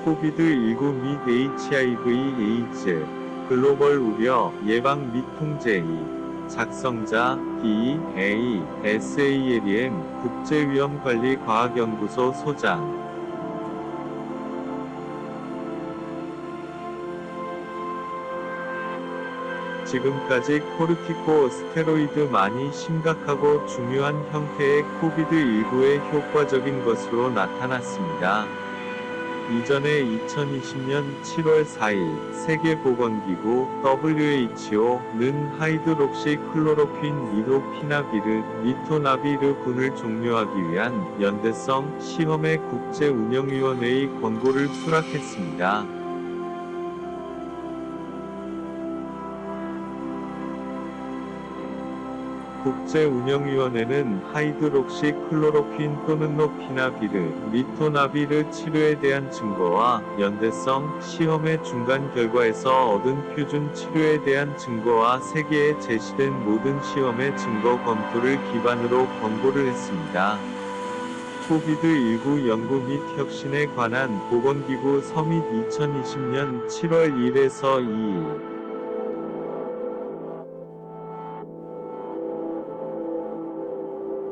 코비드19 및 HIV/에이즈 글로벌 우려 예방 및 통제 2 작성자 DASALEM 국제위험관리과학연구소 소장 지금까지 코르티코 스테로이드만이 심각하고 중요한 형태의 코비드19에 효과적인 것으로 나타났습니다. 이전에 2020년 7월 4일 세계보건기구 WHO는 하이드록시클로로퀸 리도피나비르, 리토나비르군을 종료하기 위한 연대성 시험의 국제운영위원회의 권고를 수락했습니다. 국제운영위원회는 하이드록시클로로퀸 또는 로피나비르, 리토나비르 치료에 대한 증거와 연대성 시험의 중간 결과에서 얻은 표준 치료에 대한 증거와 세계에 제시된 모든 시험의 증거 검토를 기반으로 권고를 했습니다. 코비드19 연구 및 혁신에 관한 보건기구 서밋 2020년 7월 1에서 2일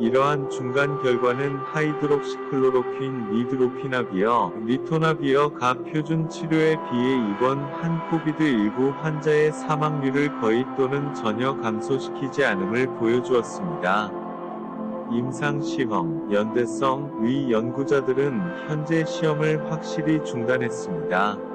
이러한 중간 결과는 하이드록시클로로퀸 리드로피나비어, 리토나비어가 표준 치료에 비해 이번 한 코비드19 환자의 사망률을 거의 또는 전혀 감소시키지 않음을 보여주었습니다. 임상시험, 연대성의 연구자들은 현재 시험을 확실히 중단했습니다.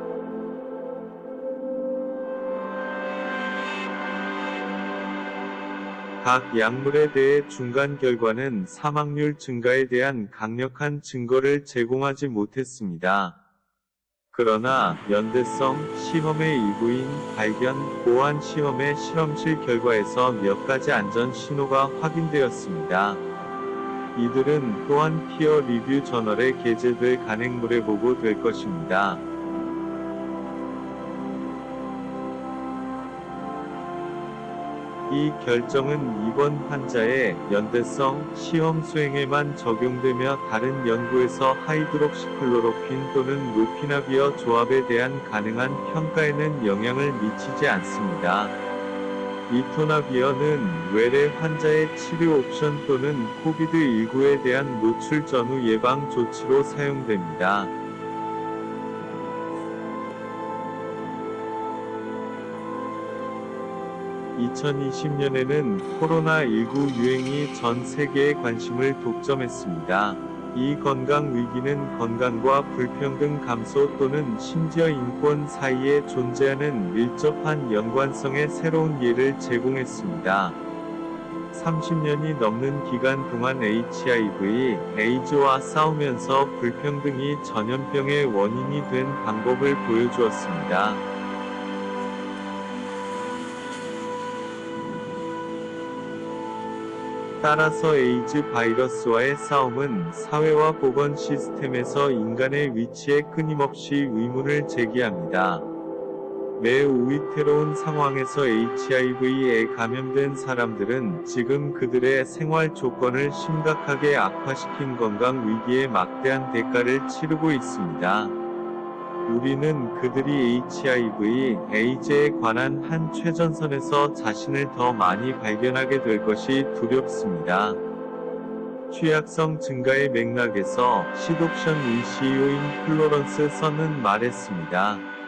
각 약물에 대해 중간 결과는 사망률 증가에 대한 강력한 증거를 제공하지 못했습니다. 그러나 연대성 시험의 일부인 발견, 보안 시험의 실험실 결과에서 몇 가지 안전 신호가 확인되었습니다. 이들은 또한 피어 리뷰 저널에 게재될 간행물에 보고될 것입니다. 이 결정은 이번 환자의 연대성 시험 수행에만 적용되며 다른 연구에서 하이드록시클로로퀸 또는 로피나비어 조합에 대한 가능한 평가에는 영향을 미치지 않습니다. 리토나비어는 외래 환자의 치료 옵션 또는 코비드19에 대한 노출 전후 예방 조치로 사용됩니다. 2020년에는 코로나19 유행이 전 세계의 관심을 독점했습니다. 이 건강 위기는 건강과 불평등 감소 또는 심지어 인권 사이에 존재하는 밀접한 연관성의 새로운 예를 제공했습니다. 30년이 넘는 기간 동안 HIV, 에이즈와 싸우면서 불평등이 전염병의 원인이 된 방법을 보여주었습니다. 따라서 에이즈 바이러스와의 싸움은 사회와 보건 시스템에서 인간의 위치에 끊임없이 의문을 제기합니다. 매우 위태로운 상황에서 HIV에 감염된 사람들은 지금 그들의 생활 조건을 심각하게 악화시킨 건강 위기에 막대한 대가를 치르고 있습니다. 우리는 그들이 HIV, 에이즈에 관한 한 최전선에서 자신을 더 많이 발견하게 될 것이 두렵습니다. 취약성 증가의 맥락에서 시독션의 CEO인 플로런스 선은 말했습니다.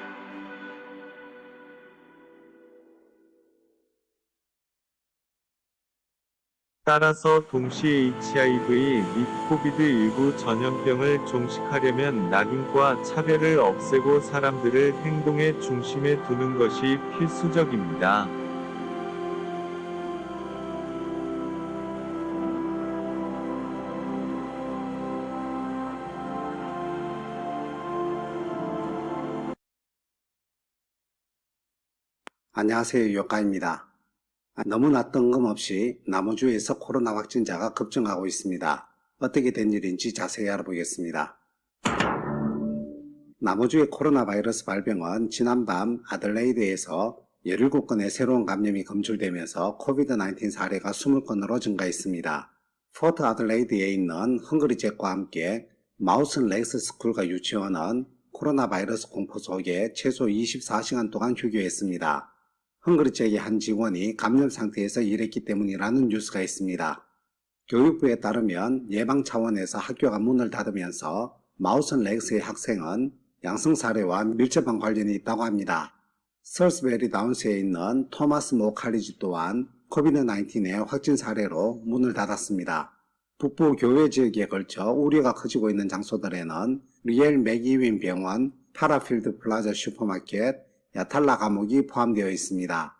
따라서 동시에 HIV 및 코비드19 전염병을 종식하려면 낙인과 차별을 없애고 사람들을 행동의 중심에 두는 것이 필수적입니다. 안녕하세요. 유효가입니다. 너무나 뜬금없이 남원주에서 코로나 확진자가 급증하고 있습니다. 어떻게 된 일인지 자세히 알아보겠습니다. 남원주의 코로나 바이러스 발병은 지난밤 아들레이드에서 17건의 새로운 감염이 검출되면서 코비드-19 사례가 20건으로 증가했습니다. 포트 아들레이드에 있는 헝그리잭과 함께 마우슨 렉스 스쿨과 유치원은 코로나 바이러스 공포 속에 최소 24시간 동안 휴교했습니다. 헝그리잭의 한 직원이 감염 상태에서 일했기 때문이라는 뉴스가 있습니다. 교육부에 따르면 예방 차원에서 학교가 문을 닫으면서 마우슨 렉스의 학생은 양성 사례와 밀접한 관련이 있다고 합니다. 설스베리 다운스에 있는 토마스 모 칼리지 또한 코비드-19의 확진 사례로 문을 닫았습니다. 북부 교외 지역에 걸쳐 우려가 커지고 있는 장소들에는 리엘 맥이윈 병원, 파라필드 플라자 슈퍼마켓, 야탈라 감옥이 포함되어 있습니다.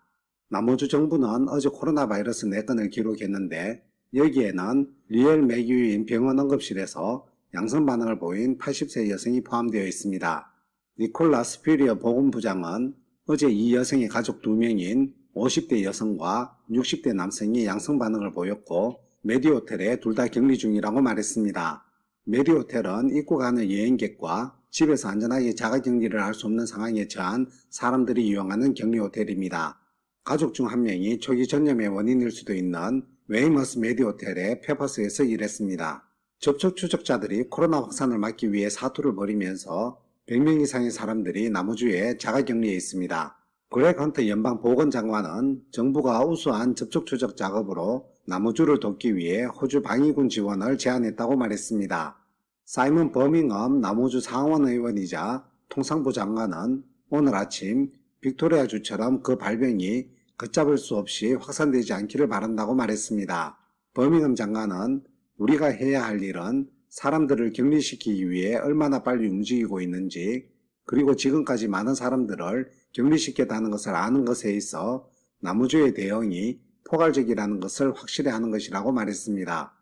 남호주 정부는 어제 코로나 바이러스 4건을 기록했는데 여기에는 리엘 맥이윈 병원 응급실에서 양성 반응을 보인 80세 여성이 포함되어 있습니다. 니콜라 스피리어 보건부장은 어제 이 여성의 가족 2명인 50대 여성과 60대 남성이 양성 반응을 보였고 메디호텔에 둘 다 격리 중이라고 말했습니다. 메디호텔은 입국하는 여행객과 집에서 안전하게 자가격리를 할 수 없는 상황에 처한 사람들이 이용하는 격리호텔입니다. 가족 중 한 명이 초기 전염의 원인일 수도 있는 웨이머스 메디호텔의 페퍼스에서 일했습니다. 접촉 추적자들이 코로나 확산을 막기 위해 사투를 벌이면서 100명 이상의 사람들이 남호주에 자가격리해 있습니다. 그렉 헌터 연방보건장관은 정부가 우수한 접촉 추적 작업으로 남호주를 돕기 위해 호주 방위군 지원을 제안했다고 말했습니다. 사이먼 버밍엄 남호주 상원 의원이자 통상부 장관은 오늘 아침 빅토리아주처럼 그 발병이 걷잡을 수 없이 확산되지 않기를 바란다고 말했습니다. 버밍엄 장관은 우리가 해야 할 일은 사람들을 격리시키기 위해 얼마나 빨리 움직이고 있는지, 그리고 지금까지 많은 사람들을 격리시켰다는 것을 아는 것에 있어 남호주의 대응이 포괄적이라는 것을 확실히 하는 것이라고 말했습니다.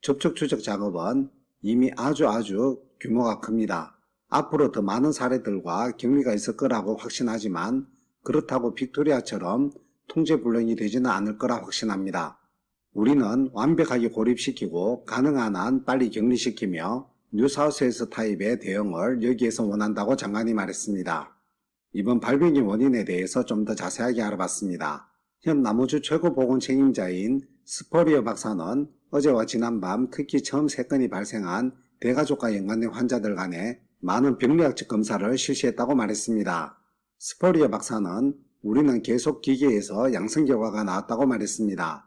접촉 추적 작업은 이미 아주 규모가 큽니다. 앞으로 더 많은 사례들과 격리가 있을 거라고 확신하지만 그렇다고 빅토리아처럼 통제불능이 되지는 않을 거라 확신합니다. 우리는 완벽하게 고립시키고 가능한 한 빨리 격리시키며 뉴사우스웨일스 타입의 대응을 여기에서 원한다고 장관이 말했습니다. 이번 발병의 원인에 대해서 좀 더 자세하게 알아봤습니다. 현 남호주 최고 보건 책임자인 스퍼리어 박사는 어제와 지난밤 특히 처음 3건이 발생한 대가족과 연관된 환자들 간에 많은 병리학적 검사를 실시했다고 말했습니다. 스퍼리어 박사는 우리는 계속 기계에서 양성 결과가 나왔다고 말했습니다.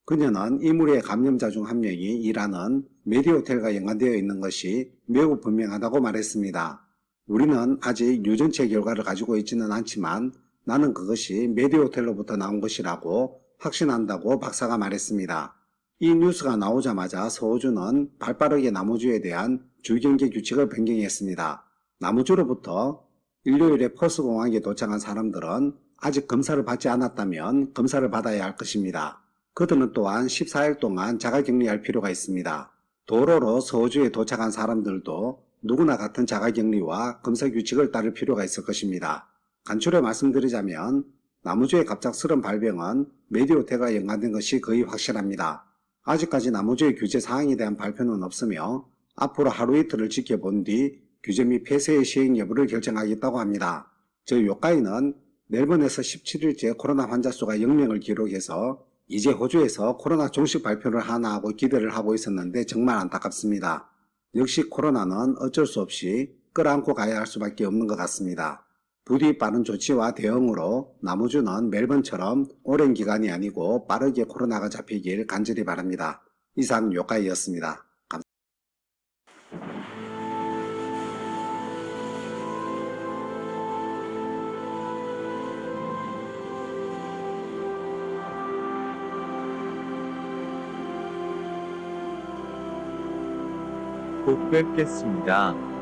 그녀는 이 무리의 감염자 중 한 명이 일하는 메디호텔과 연관되어 있는 것이 매우 분명하다고 말했습니다. 우리는 아직 유전체 결과를 가지고 있지는 않지만 나는 그것이 메디호텔로부터 나온 것이라고 확신한다고 박사가 말했습니다. 이 뉴스가 나오자마자 서호주는 발빠르게 남호주에 대한 주경계 규칙을 변경했습니다. 남호주로부터 일요일에 퍼스공항에 도착한 사람들은 아직 검사를 받지 않았다면 검사를 받아야 할 것입니다. 그들은 또한 14일 동안 자가격리할 필요가 있습니다. 도로로 서호주에 도착한 사람들도 누구나 같은 자가격리와 검사 규칙을 따를 필요가 있을 것입니다. 간추려 말씀드리자면 남호주의 갑작스런 발병은 메디호텔과 연관된 것이 거의 확실합니다. 아직까지 남호주의 규제 사항에 대한 발표는 없으며 앞으로 하루 이틀을 지켜본 뒤 규제 및 폐쇄의 시행 여부를 결정하겠다고 합니다. 저희 요카이는 멜번에서 17일째 코로나 환자 수가 0명을 기록해서 이제 호주에서 코로나 종식 발표를 하나 하고 기대를 하고 있었는데 정말 안타깝습니다. 역시 코로나는 어쩔 수 없이 끌어안고 가야 할 수밖에 없는 것 같습니다. 부디 빠른 조치와 대응으로 남호주는 멜번처럼 오랜 기간이 아니고 빠르게 코로나가 잡히길 간절히 바랍니다. 이상 요카이였습니다. 곧 뵙겠습니다.